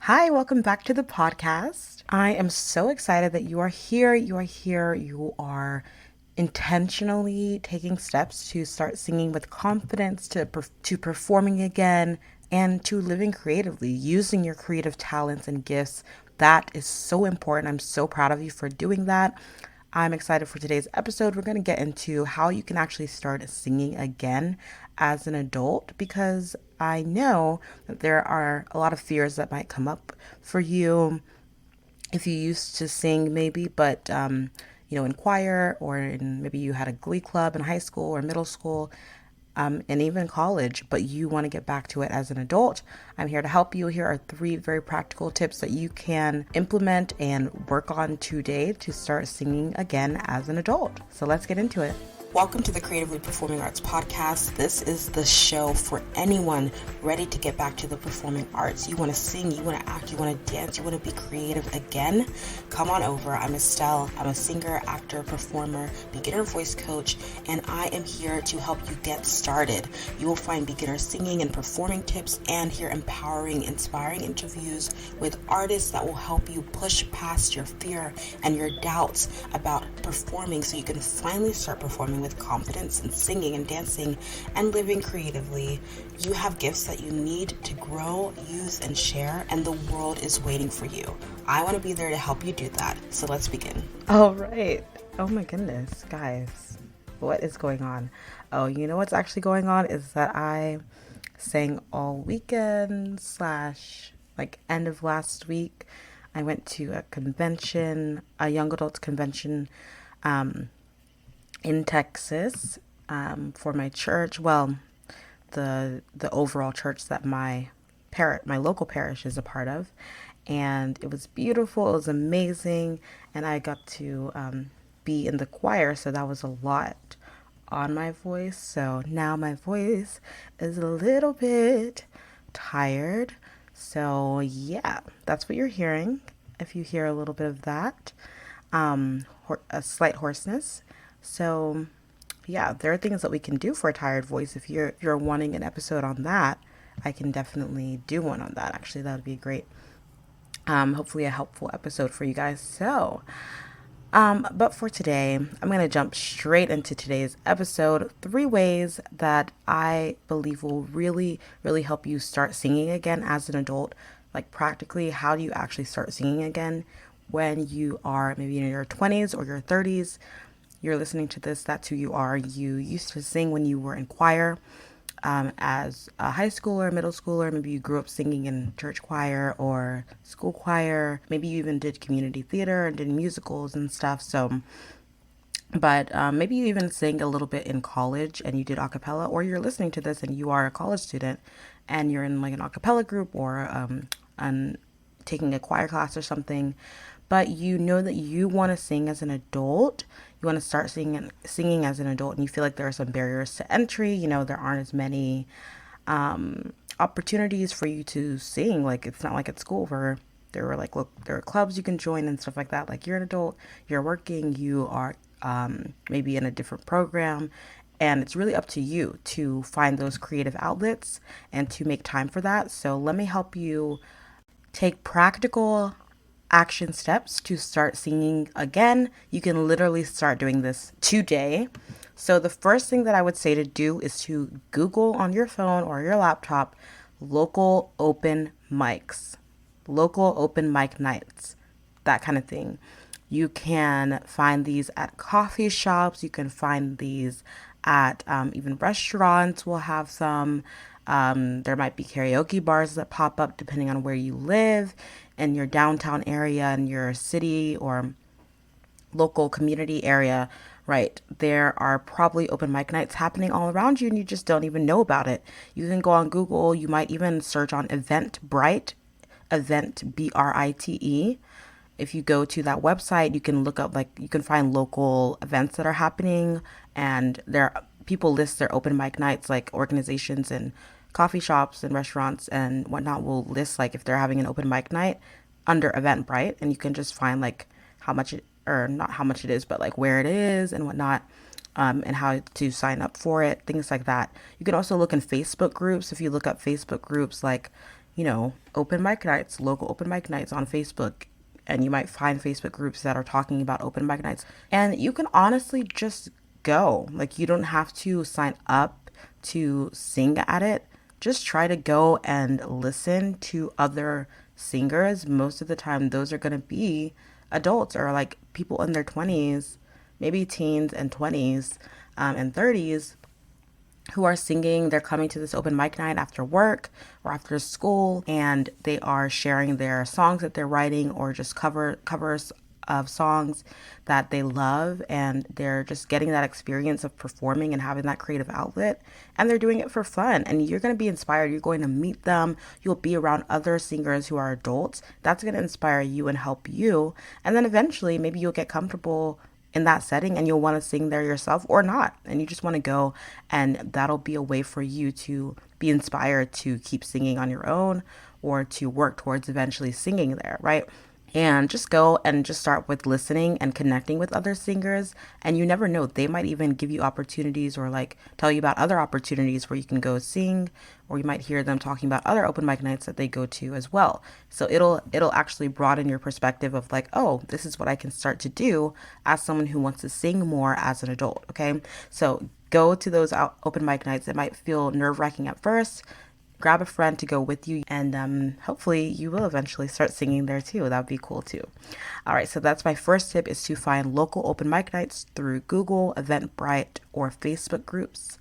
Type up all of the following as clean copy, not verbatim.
Hi, welcome back to the podcast. I am so excited that you are here. You are intentionally taking steps to start singing with confidence, to performing again, and to living creatively, using your creative talents and gifts. That is so important. I'm so proud of you for doing that. I'm excited for today's episode. We're going to get into how you can actually start singing again as an adult because I know that there are a lot of fears that might come up for you if you used to sing maybe, but in choir or maybe you had a glee club in high school or middle school, and even college, but you want to get back to it as an adult. I'm here to help you. Here are three very practical tips that you can implement and work on today to start singing again as an adult. So let's get into it. Welcome to the Creatively Performing Arts Podcast. This is the show for anyone ready to get back to the performing arts. You want to sing, you want to act, you want to dance, you want to be creative again? Come on over. I'm Estelle. I'm a singer, actor, performer, beginner voice coach, and I am here to help you get started. You will find beginner singing and performing tips and hear empowering, inspiring interviews with artists that will help you push past your fear and your doubts about performing so you can finally start performing with confidence and singing and dancing and living creatively. You have gifts that you need to grow, use, and share, and the world is waiting for you. I want to be there to help you do that. So let's begin. All right. Oh my goodness, guys. What is going on? Oh, you know what's actually going on is that I sang all weekend slash like end of last week. I went to a convention, a young adults convention, in Texas, for my church. Well, the overall church that my local parish is a part of, and it was beautiful. It was amazing, and I got to be in the choir, so that was a lot on my voice. So now my voice is a little bit tired. So yeah, that's what you're hearing. If you hear a little bit of that, a slight hoarseness. So yeah, there are things that we can do for a tired voice. If you're wanting an episode on that, I can definitely do one on that. Actually, that would be great. Hopefully a helpful episode for you guys. But for today, I'm going to jump straight into today's episode. Three ways that I believe will really, really help you start singing again as an adult. Like, practically, how do you actually start singing again when you are maybe in your 20s or your 30s? You're listening to this, that's who you are. You used to sing when you were in choir, as a high schooler, middle schooler. Maybe you grew up singing in church choir or school choir. Maybe you even did community theater and did musicals and stuff. But maybe you even sang a little bit in college and you did a cappella, or you're listening to this and you are a college student and you're in like an a cappella group or taking a choir class or something, but you know that you want to sing as an adult. You want to start singing as an adult, and you feel like there are some barriers to entry. There aren't as many opportunities for you to sing. Like, it's not like at school where there were like, look, there are clubs you can join and stuff like that. Like, you're an adult, you're working, you are maybe in a different program, and it's really up to you to find those creative outlets and to make time for that. So let me help you take practical action steps to start singing again. You can literally start doing this today. So, the first thing that I would say to do is to Google on your phone or your laptop local open mics, local open mic nights, that kind of thing. You can find these at coffee shops. You can find these at even restaurants will have some. There might be karaoke bars that pop up depending on where you live in your downtown area, in your city or local community area, right? There are probably open mic nights happening all around you and you just don't even know about it. You can go on Google. You might even search on Eventbrite, Brite. If you go to that website, you can look up, like, you can find local events that are happening, and people list their open mic nights, like organizations and coffee shops and restaurants and whatnot will list, like, if they're having an open mic night under Eventbrite, and you can just find like how much it, or not how much it is, but like where it is and whatnot, and how to sign up for it, things like that. You can also look in Facebook groups. If you look up Facebook groups like open mic nights, local open mic nights on Facebook. And you might find Facebook groups that are talking about open mic nights. And you can honestly just go. Like, you don't have to sign up to sing at it. Just try to go and listen to other singers. Most of the time, those are going to be adults or like people in their 20s, maybe teens and 20s and 30s who are singing. They're coming to this open mic night after work or after school, and they are sharing their songs that they're writing or just covers of songs that they love, and they're just getting that experience of performing and having that creative outlet, and they're doing it for fun. And you're going to be inspired. You're going to meet them. You'll be around other singers who are adults. That's going to inspire you and help you. And then eventually maybe you'll get comfortable in that setting and you'll want to sing there yourself or not, and you just want to go, and that'll be a way for you to be inspired to keep singing on your own or to work towards eventually singing there, right? And just go and just start with listening and connecting with other singers. And you never know, they might even give you opportunities or like tell you about other opportunities where you can go sing, or you might hear them talking about other open mic nights that they go to as well. So it'll actually broaden your perspective of like, oh, this is what I can start to do as someone who wants to sing more as an adult. Okay, so go to those open mic nights. It might feel nerve-wracking at first. Grab a friend to go with you, and hopefully you will eventually start singing there too. That would be cool too. All right, so that's my first tip, is to find local open mic nights through Google, Eventbrite, or Facebook groups.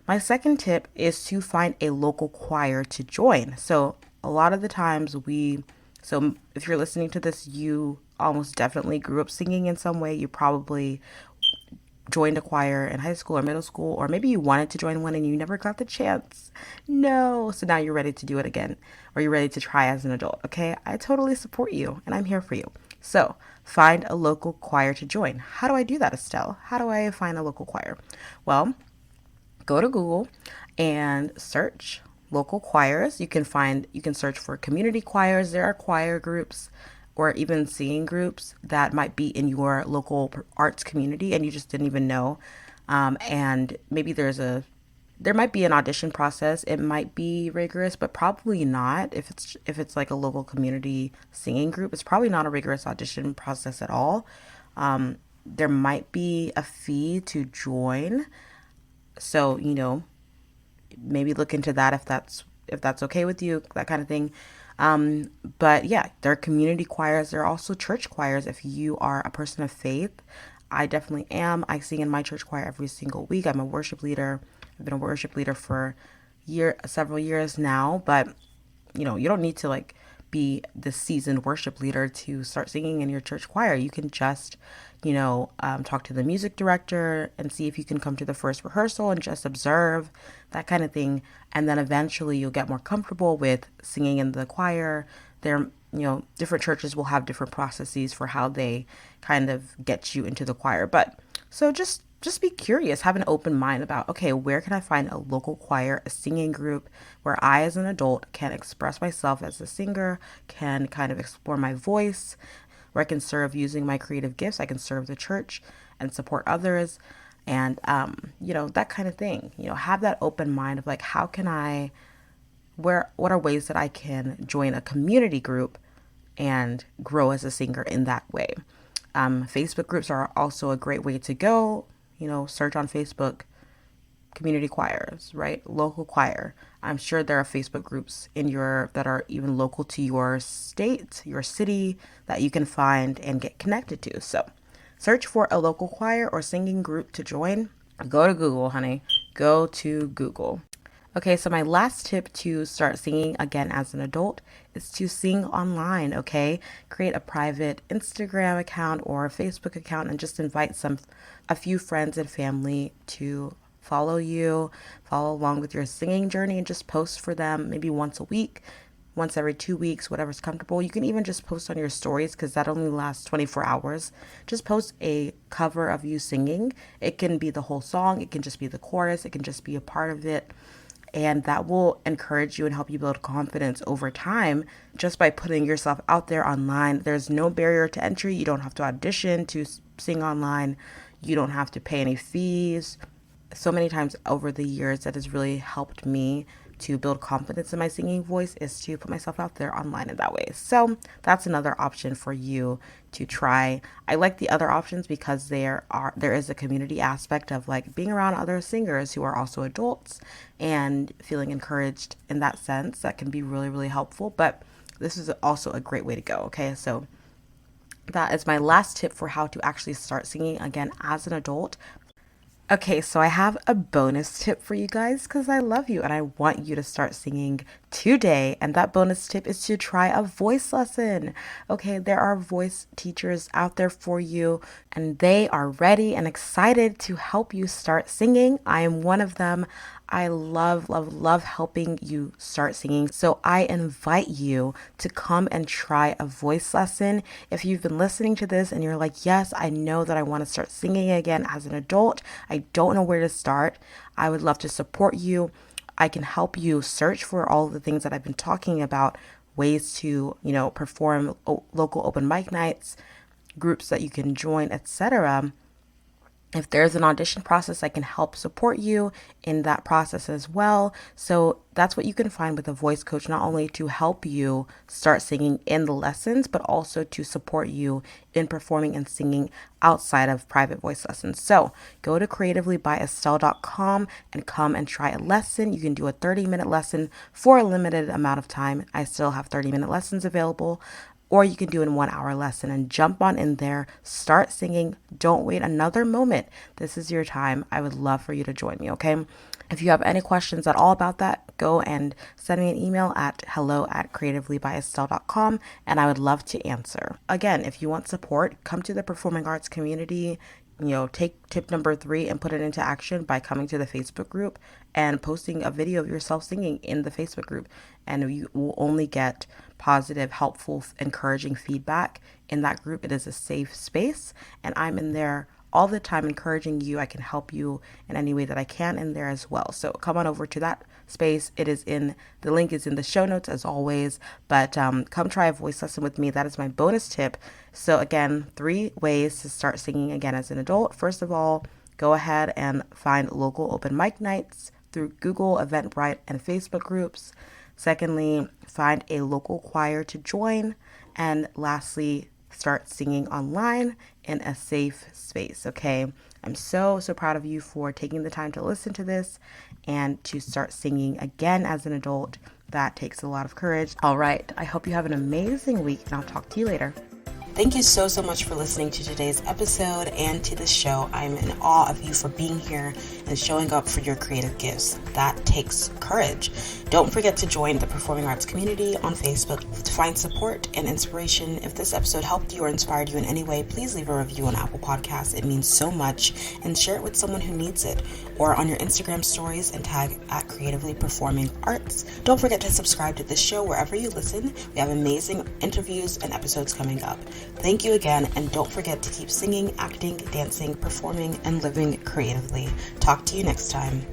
My second tip is to find a local choir to join. So a lot of the times so if you're listening to this, you almost definitely grew up singing in some way. You probably joined a choir in high school or middle school, or maybe you wanted to join one and you never got the chance. No. So now you're ready to do it again, or you're ready to try as an adult. Okay. I totally support you and I'm here for you. So find a local choir to join. How do I do that, Estelle? How do I find a local choir? Well, go to Google and search local choirs. You can search for community choirs. There are choir groups or even singing groups that might be in your local arts community and you just didn't even know. And maybe there might be an audition process. It might be rigorous, but probably not. If it's like a local community singing group, it's probably not a rigorous audition process at all. There might be a fee to join. So, maybe look into that if that's okay with you, that kind of thing. But yeah, there are community choirs. There are also church choirs if you are a person of faith. I definitely am. I sing in my church choir every single week. I'm a worship leader. I've been a worship leader for several years now, but you don't need to like be the seasoned worship leader to start singing in your church choir. You can just, talk to the music director and see if you can come to the first rehearsal and just observe, that kind of thing. And then eventually you'll get more comfortable with singing in the choir. Different churches will have different processes for how they kind of get you into the choir. But so just be curious, have an open mind about, okay, where can I find a local choir, a singing group where I as an adult can express myself as a singer, can kind of explore my voice, where I can serve using my creative gifts. I can serve the church and support others, and that kind of thing. Have that open mind of like, what are ways that I can join a community group and grow as a singer in that way. Facebook groups are also a great way to go. Search on Facebook, community choirs, right? Local choir. I'm sure there are Facebook groups that are even local to your state, your city, that you can find and get connected to. So search for a local choir or singing group to join. Go to Google, honey. Go to Google. Okay, so my last tip to start singing again as an adult is to sing online, okay? Create a private Instagram account or a Facebook account and just invite a few friends and family to follow along with your singing journey, and just post for them maybe once a week, once every 2 weeks, whatever's comfortable. You can even just post on your stories because that only lasts 24 hours. Just post a cover of you singing. It can be the whole song. It can just be the chorus. It can just be a part of it. And that will encourage you and help you build confidence over time just by putting yourself out there online. There's no barrier to entry. You don't have to audition to sing online. You don't have to pay any fees. So many times over the years, that has really helped me to build confidence in my singing voice is to put myself out there online in that way. So that's another option for you to try. I like the other options because there is a community aspect of like being around other singers who are also adults and feeling encouraged in that sense. That can be really, really helpful. But this is also a great way to go. Okay, so that is my last tip for how to actually start singing again as an adult. Okay, so I have a bonus tip for you guys because I love you and I want you to start singing today. And that bonus tip is to try a voice lesson. Okay, there are voice teachers out there for you and they are ready and excited to help you start singing. I am one of them. I love, love, love helping you start singing. So I invite you to come and try a voice lesson. If you've been listening to this and you're like, yes, I know that I want to start singing again as an adult. I don't know where to start. I would love to support you. I can help you search for all the things that I've been talking about, ways to, perform local open mic nights, groups that you can join, etc. If there's an audition process, I can help support you in that process as well. So that's what you can find with a voice coach, not only to help you start singing in the lessons, but also to support you in performing and singing outside of private voice lessons. So go to creativelybyestelle.com and come and try a lesson. You can do a 30-minute lesson for a limited amount of time. I still have 30-minute lessons available. Or you can do a 1-hour lesson and jump on in there, start singing. Don't wait another moment. This is your time. I would love for you to join me, okay? If you have any questions at all about that, go and send me an email at hello@creativelybyestelle.com and I would love to answer. Again, if you want support, come to the performing arts community. Take tip number 3 and put it into action by coming to the Facebook group and posting a video of yourself singing in the Facebook group. And you will only get positive, helpful, encouraging feedback in that group. It is a safe space and I'm in there all the time encouraging you. I can help you in any way that I can in there as well. So come on over to that space. The link is in the show notes as always, but come try a voice lesson with me. That is my bonus tip. So again, 3 ways to start singing again as an adult. First of all, go ahead and find local open mic nights through Google, Eventbrite, and Facebook groups. Secondly, find a local choir to join. And lastly, start singing online in a safe space, okay? I'm so, so proud of you for taking the time to listen to this and to start singing again as an adult. That takes a lot of courage. All right, I hope you have an amazing week and I'll talk to you later. Thank you so, so much for listening to today's episode and to this show. I'm in awe of you for being here and showing up for your creative gifts. That takes courage. Don't forget to join the Performing Arts community on Facebook to find support and inspiration. If this episode helped you or inspired you in any way, please leave a review on Apple Podcasts. It means so much. And share it with someone who needs it. Or on your Instagram stories and tag at Creatively Performing Arts. Don't forget to subscribe to this show wherever you listen. We have amazing interviews and episodes coming up. Thank you again, and don't forget to keep singing, acting, dancing, performing, and living creatively. Talk to you next time.